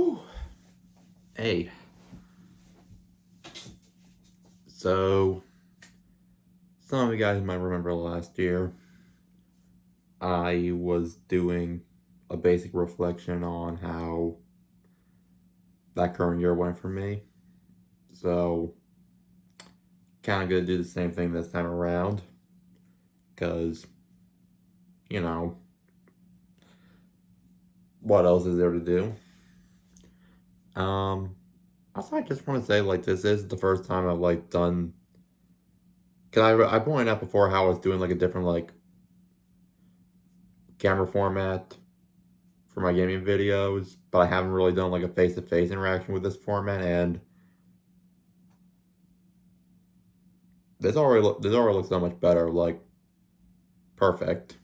Whew. Hey, so some of you guys might remember last year I was doing a basic reflection on how that current year went for me. So, kind of gonna do the same thing this time around because, you know, what else is there to do? Um, Also, I just want to say, like, this is the first time I've, like, done. Cause I pointed out before how I was doing, like, a different, like, camera format for my gaming videos, but I haven't really done like a face-to-face interaction with this format, and this already looks so much better, like perfect.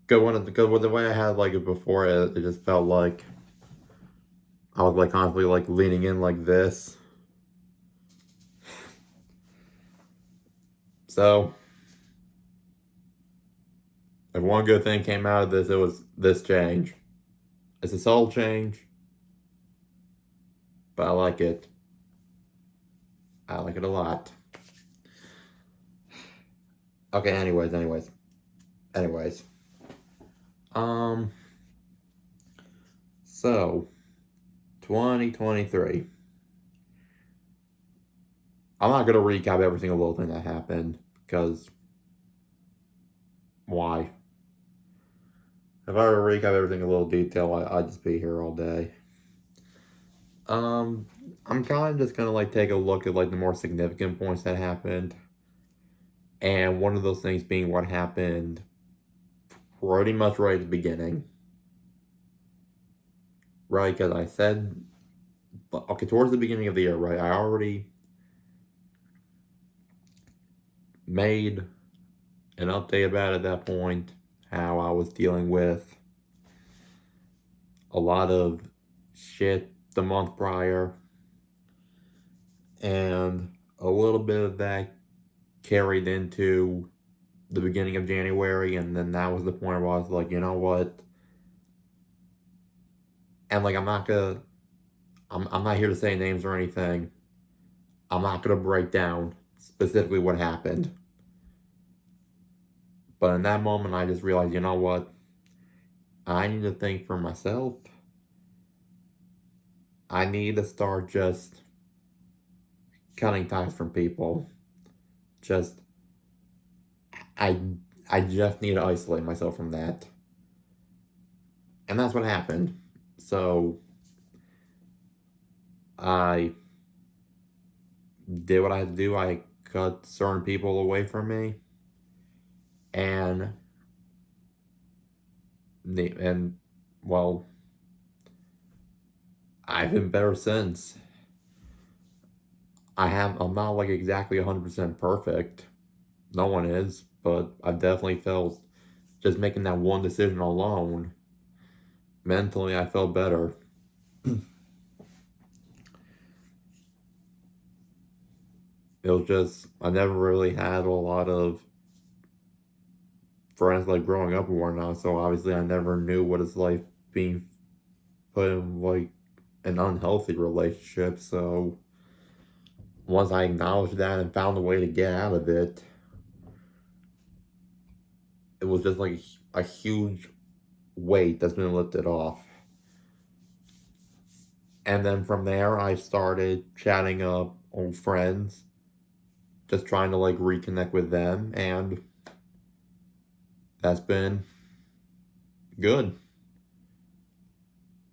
Good with the way I had like it before, it just felt like I was like constantly like leaning in like this. So if one good thing came out of this, it was this change. It's a subtle change, but I like it. I like it a lot. Okay, anyways. Um, so 2023. I'm not gonna recap every single little thing that happened because why? If I were to recap everything in a little detail, I'd just be here all day. Um, I'm kind of just gonna like take a look at like the more significant points that happened, and one of those things being what happened pretty much right at the beginning, right? Because I said, okay, towards the beginning of the year, right? I already made an update about it at that point, how I was dealing with a lot of shit the month prior, and a little bit of that carried into the beginning of January, and then that was the point where I was like, you know what? And like, I'm not here to say names or anything. I'm not gonna break down specifically what happened. But in that moment, I just realized, you know what? I need to think for myself. I need to start just cutting ties from people. Just, I, I just need to isolate myself from that. And that's what happened. So, I did what I had to do. I cut certain people away from me, and and well, I've been better since. I'm not like exactly 100% perfect. No one is, but I've definitely felt just making that one decision alone. Mentally, I felt better. It was just I never really had a lot of friends like growing up and whatnot, so obviously I never knew what it's like being put in like an unhealthy relationship. So once I acknowledged that and found a way to get out of it, it was just like a huge weight that's been lifted off. And then from there, I started chatting up old friends, just trying to like reconnect with them, and that's been good.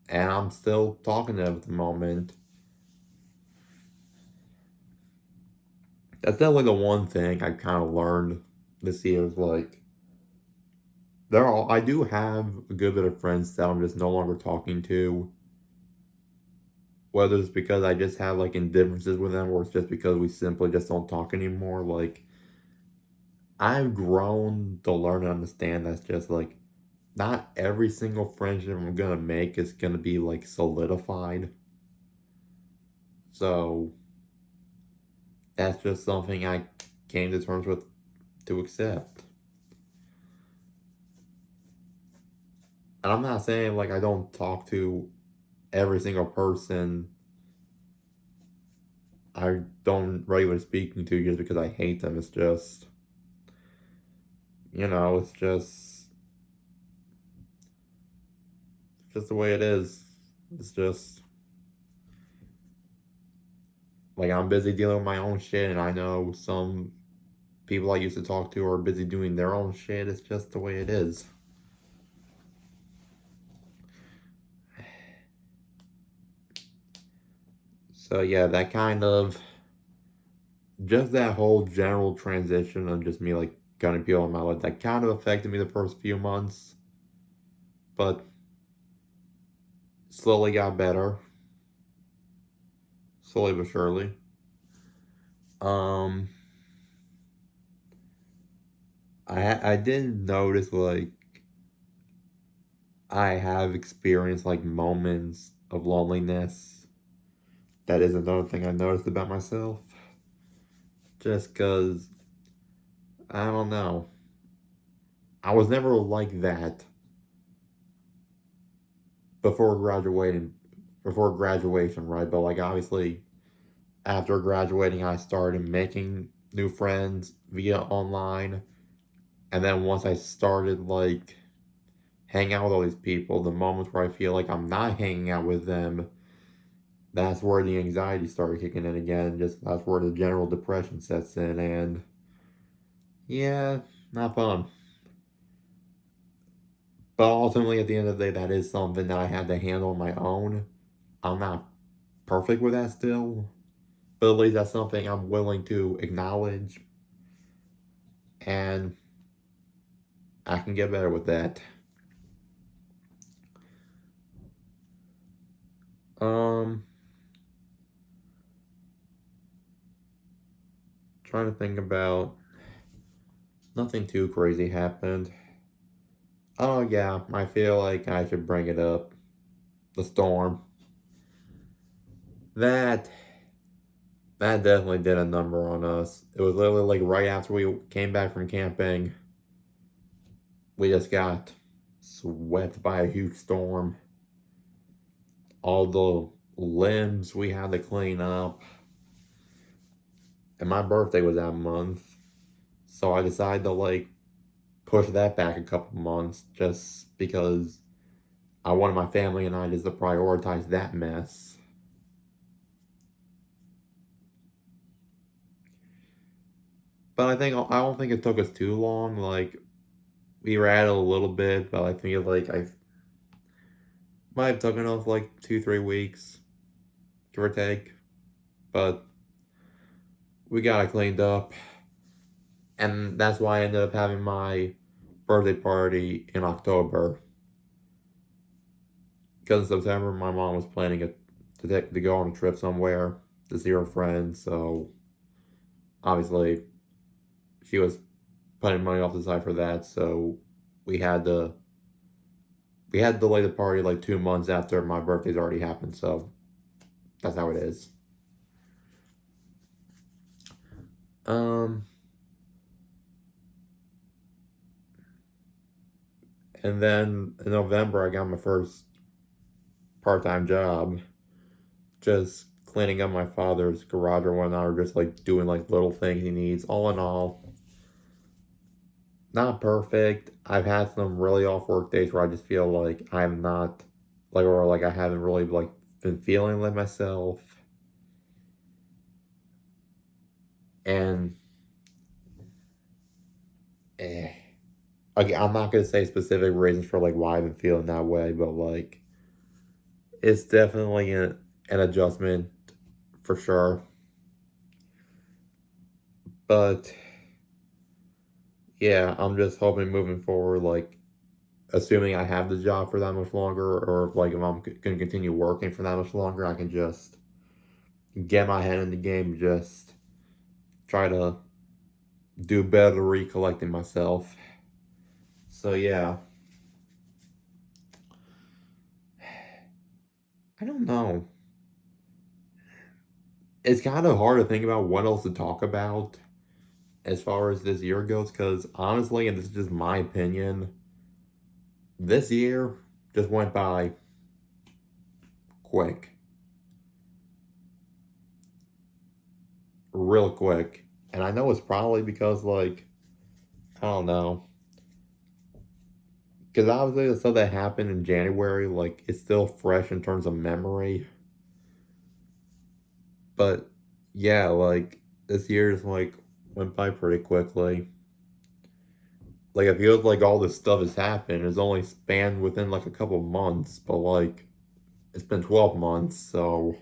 And I'm still talking to them at the moment. That's definitely the one thing I kind of learned this year is like I do have a good bit of friends that I'm just no longer talking to. Whether it's because I just have like indifferences with them or it's just because we simply just don't talk anymore. Like I've grown to learn and understand that's just like not every single friendship I'm gonna make is gonna be like solidified. So that's just something I came to terms with to accept. And I'm not saying like I don't talk to every single person I don't regularly speaking to just because I hate them. It's just, it's just the way it is. It's just like I'm busy dealing with my own shit, and I know some people I used to talk to are busy doing their own shit. It's just the way it is. So yeah, that kind of just that whole general transition of just me like cutting people in my life that kind of affected me the first few months, but slowly got better, slowly but surely. Um, I did notice like I have experienced like moments of loneliness. That is another thing I noticed about myself. Just because I don't know, I was never like that before graduating, before graduation, right? But like obviously after graduating, I started making new friends via online, and then once I started like hanging out with all these people, the moments where I feel like I'm not hanging out with them, that's where the anxiety started kicking in again. Just that's where the general depression sets in, and yeah, not fun. But ultimately, at the end of the day, that is something that I had to handle on my own. I'm not perfect with that still, but at least that's something I'm willing to acknowledge, and I can get better with that. Um, Trying to think about nothing too crazy happened. Oh yeah, I feel like I should bring it up. The storm. That that definitely did a number on us. It was literally like right after we came back from camping, we just got swept by a huge storm. All the limbs we had to clean up. And my birthday was that month. So I decided to like push that back a couple months just because I wanted my family and I just to prioritize that mess. But I don't think it took us too long. Like we were at it a little bit, but I think it like I might have taken us like 2, 3 weeks, give or take. But we got it cleaned up, and that's why I ended up having my birthday party in October. Because in September, my mom was planning to go on a trip somewhere to see her friends. So obviously, she was putting money off the side for that. So we had to we had to delay the party like 2 months after my birthday's already happened. So that's how it is. Um, and then in November, I got my first part-time job, just cleaning up my father's garage or whatnot, or just like doing like little things he needs. All in all, not perfect. I've had some really off work days where I just feel like I'm not like or like I haven't really like been feeling like myself. And eh, again, I'm not gonna say specific reasons for like why I've been feeling that way, but like it's definitely an adjustment for sure. But yeah, I'm just hoping moving forward, like assuming I have the job for that much longer, or like if I'm gonna continue working for that much longer, I can just get my head in the game, just try to do better recollecting myself. So yeah, I don't know. It's kind of hard to think about what else to talk about as far as this year goes, because honestly, and this is just my opinion, this year just went by quick. Real quick. And I know it's probably because, like, I don't know. Because obviously the stuff that happened in January, like, it's still fresh in terms of memory. But, yeah, like, this year just, like, went by pretty quickly. Like, it feels like all this stuff has happened. It's only spanned within, like, a couple months. But, like, it's been 12 months, so...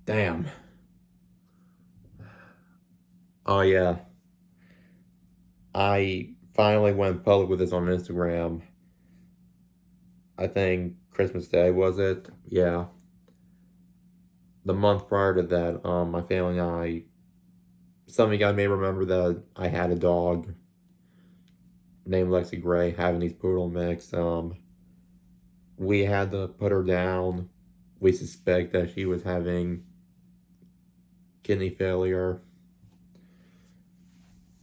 Damn. Oh, yeah. I finally went public with this on Instagram. I think Christmas Day, was it? Yeah. The month prior to that, my family and I, some of you guys may remember that I had a dog named Lexi Gray, having these poodle mix. We had to put her down. We suspect that she was having kidney failure.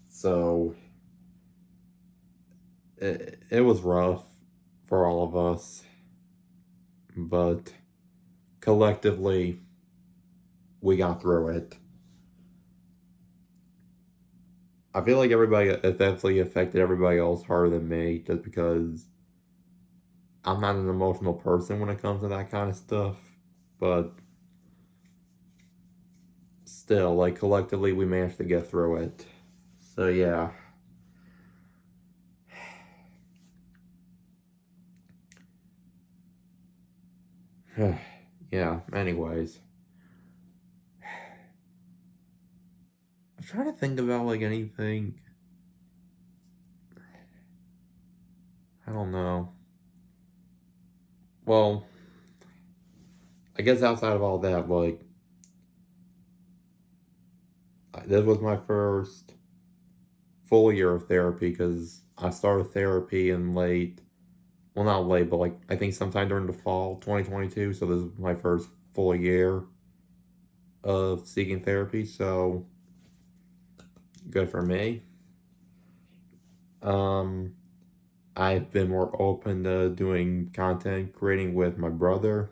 So it was rough for all of us, but collectively we got through it. I feel like everybody, it definitely affected everybody else harder than me, just because I'm not an emotional person when it comes to that kind of stuff. But still, like, collectively we managed to get through it. So yeah. Yeah, anyways. I'm trying to think about, like, anything. I don't know. Well, I guess outside of all that, like, this was my first full year of therapy, because I started therapy in late, well, not late, but, like, I think sometime during the fall 2022. So this is my first full year of seeking therapy. So good for me. I've been more open to doing content creating with my brother.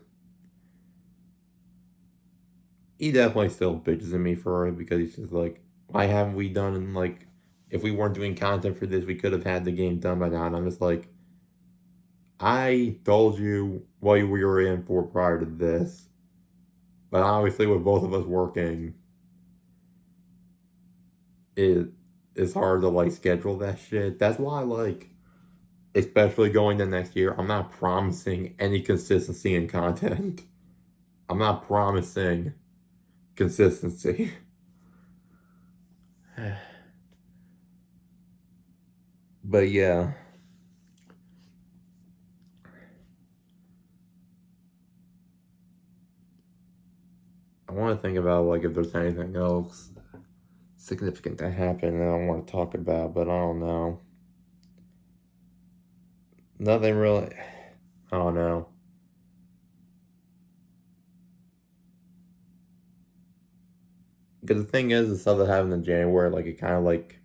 He definitely still bitches at me for it, because he's just like, why haven't we done, like, if we weren't doing content for this, we could have had the game done by now. And I'm just like, I told you what we were in for prior to this. But obviously with both of us working, it's hard to, like, schedule that shit. That's why, like, especially going to next year, I'm not promising any consistency in content. I'm not promising consistency. But yeah. I want to think about, like, if there's anything else significant that happened that I want to talk about, but I don't know. Nothing really. I don't know. Because the thing is, the stuff that happened in January, like, it kind of, like,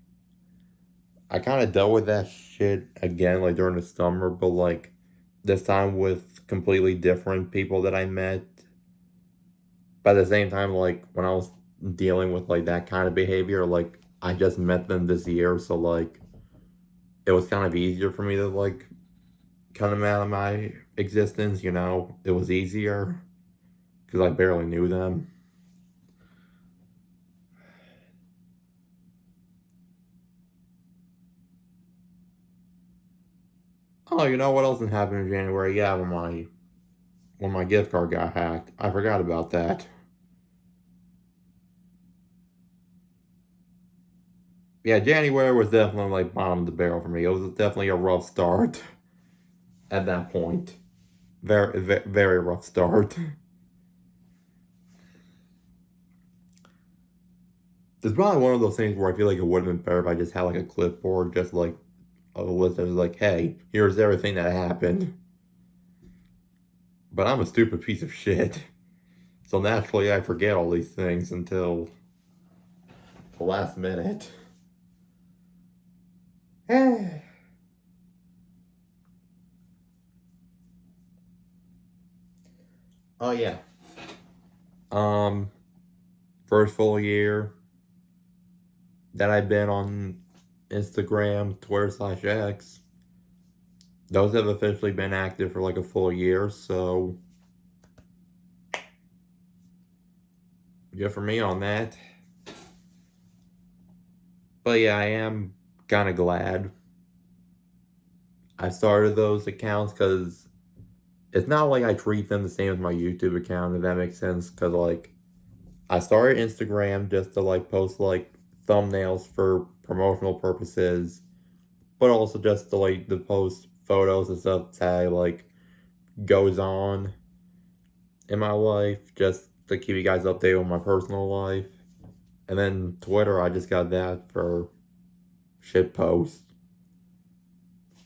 I kind of dealt with that shit again, like, during the summer, but, like, this time with completely different people that I met. But at the same time, like, when I was dealing with, like, that kind of behavior, like, I just met them this year, so, like, it was kind of easier for me to, like, cut them out of my existence, you know? It was easier, because I barely knew them. Oh, you know what else happened in January? Yeah, when my gift card got hacked. I forgot about that. Yeah, January was definitely, like, bottom of the barrel for me. It was definitely a rough start at that point. Very, very, very rough start. It's probably one of those things where I feel like it would have been better if I just had, like, a clipboard, just, like, a list that was like, hey, here's everything that happened. But I'm a stupid piece of shit. So naturally I forget all these things until the last minute. Oh yeah. Um, First full year that I've been on Instagram, Twitter slash X, those have officially been active for like a full year, so good for me on that. But yeah, I am kind of glad I started those accounts because it's not like I treat them the same as my YouTube account, if that makes sense. Because like I started Instagram just to like post like thumbnails for promotional purposes, but also just to like to post photos and stuff that like goes on in my life, just to keep you guys updated on my personal life. And then Twitter, I just got that for shit posts.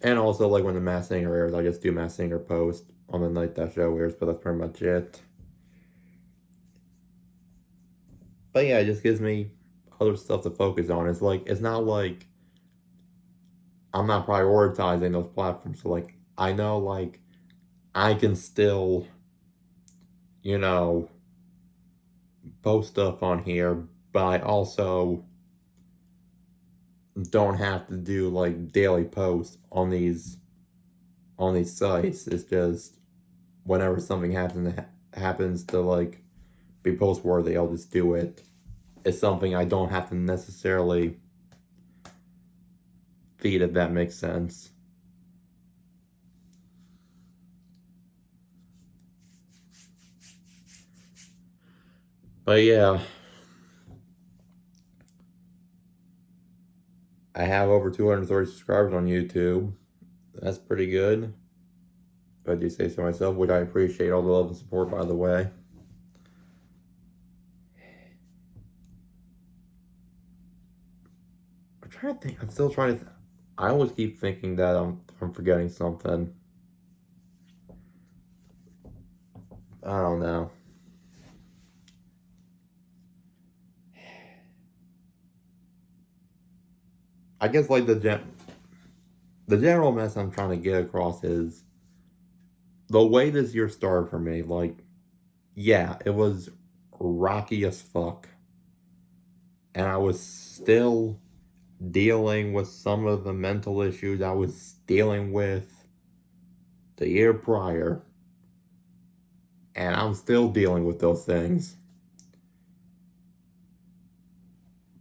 And also, like when the Masked Singer airs, I just do Masked Singer post on the night that show airs, but that's pretty much it. But yeah, it just gives me other stuff to focus on. It's like, it's not like I'm not prioritizing those platforms. So, like, I know, like, I can still, you know, post stuff on here, but I also don't have to do like daily posts on these sites. It's just whenever something happens to like be post worthy, I'll just do it. It's something I don't have to necessarily feed, if that makes sense. But yeah, I have over 230 subscribers on YouTube. That's pretty good, if I do say so myself, which I appreciate all the love and support, by the way. I'm trying to think. I'm still trying to. I always keep thinking that I'm forgetting something. I don't know. I guess like the general mess I'm trying to get across is the way this year started for me. Like, yeah, it was rocky as fuck, and I was still dealing with some of the mental issues I was dealing with the year prior, and I'm still dealing with those things.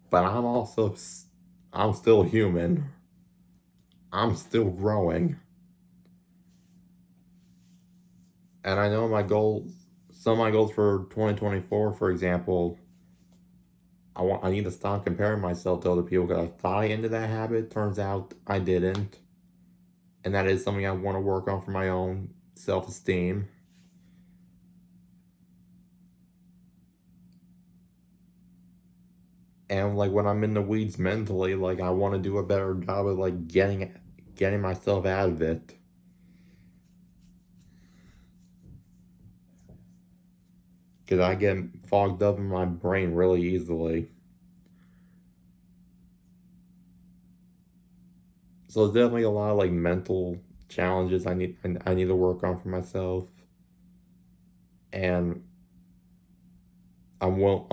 But I'm still human. I'm still growing. And I know some of my goals for 2024, for example, I need to stop comparing myself to other people because I thought I ended that habit. Turns out I didn't. And that is something I want to work on for my own self-esteem. And like when I'm in the weeds mentally, like I want to do a better job of like getting myself out of it. Because I get fogged up in my brain really easily. So there's definitely a lot of like mental challenges I need to work on for myself. And I'm will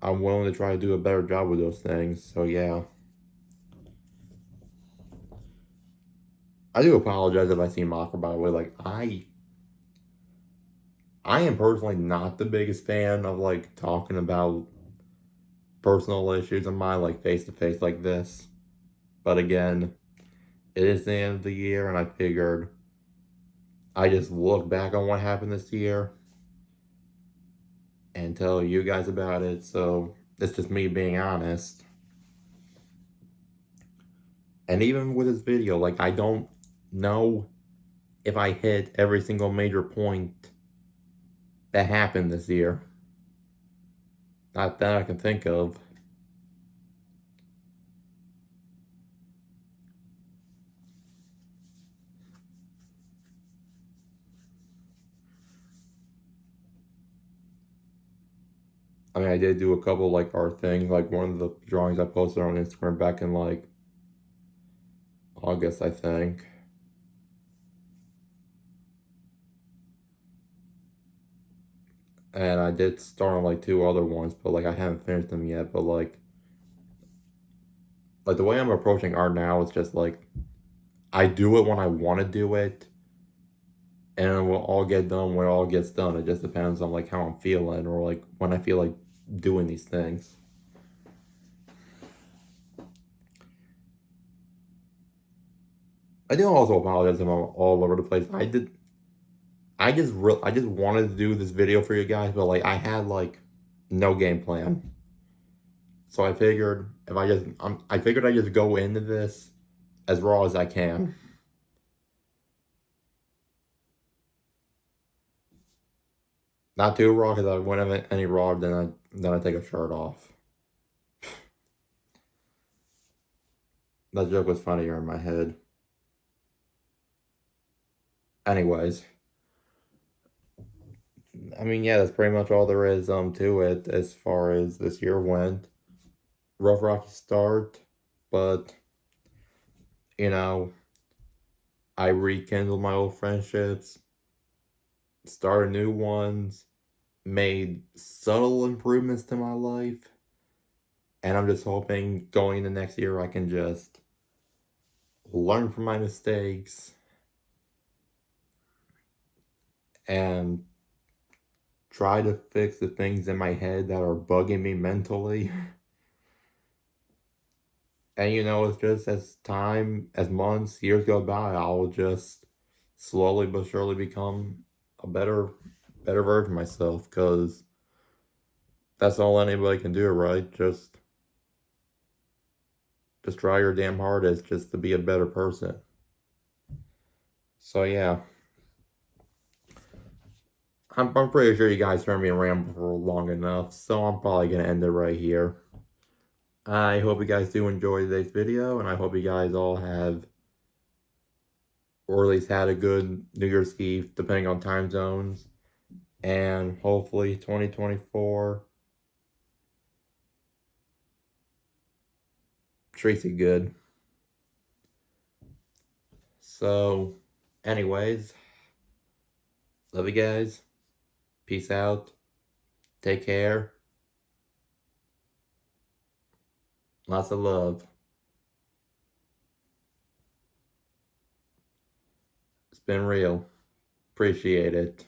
I'm willing to try to do a better job with those things. So yeah. I do apologize if I seem awkward, by the way. Like I am personally not the biggest fan of like talking about personal issues of mine like face to face like this. But again, it is the end of the year and I figured I just look back on what happened this year and tell you guys about it. So it's just me being honest. And even with this video, like I don't know if I hit every single major point that happened this year. Not that I can think of. I mean, I did do a couple like art things. Like one of the drawings I posted on Instagram back in like August, I think. And I did start on like 2 other ones, but like I haven't finished them yet. But like the way I'm approaching art now is just like I do it when I want to do it, and it will all get done when it all gets done. It just depends on like how I'm feeling or like when I feel like doing these things. I do also apologize if I'm all over the place. I just wanted to do this video for you guys, but like I had like no game plan. So I figured if I figured I just go into this as raw as I can. Not too raw because I wouldn't have any raw, then I take a shirt off. That joke was funnier in my head. Anyways, I mean, yeah, that's pretty much all there is to it as far as this year went. Rough rocky start, but you know, I rekindled my old friendships, started new ones, made subtle improvements to my life, and I'm just hoping going into next year I can just learn from my mistakes and try to fix the things in my head that are bugging me mentally. And you know, it's just as months, years go by, I'll just slowly but surely become a better version of myself. Because that's all anybody can do, right? Just try your damn hardest just to be a better person. So yeah, I'm pretty sure you guys heard me ramble for long enough, so I'm probably gonna end it right here. I hope you guys do enjoy today's video, and I hope you guys all have, or at least had a good New Year's Eve, depending on time zones. And hopefully 2024 treats you good. So, anyways, love you guys. Peace out. Take care. Lots of love. It's been real. Appreciate it.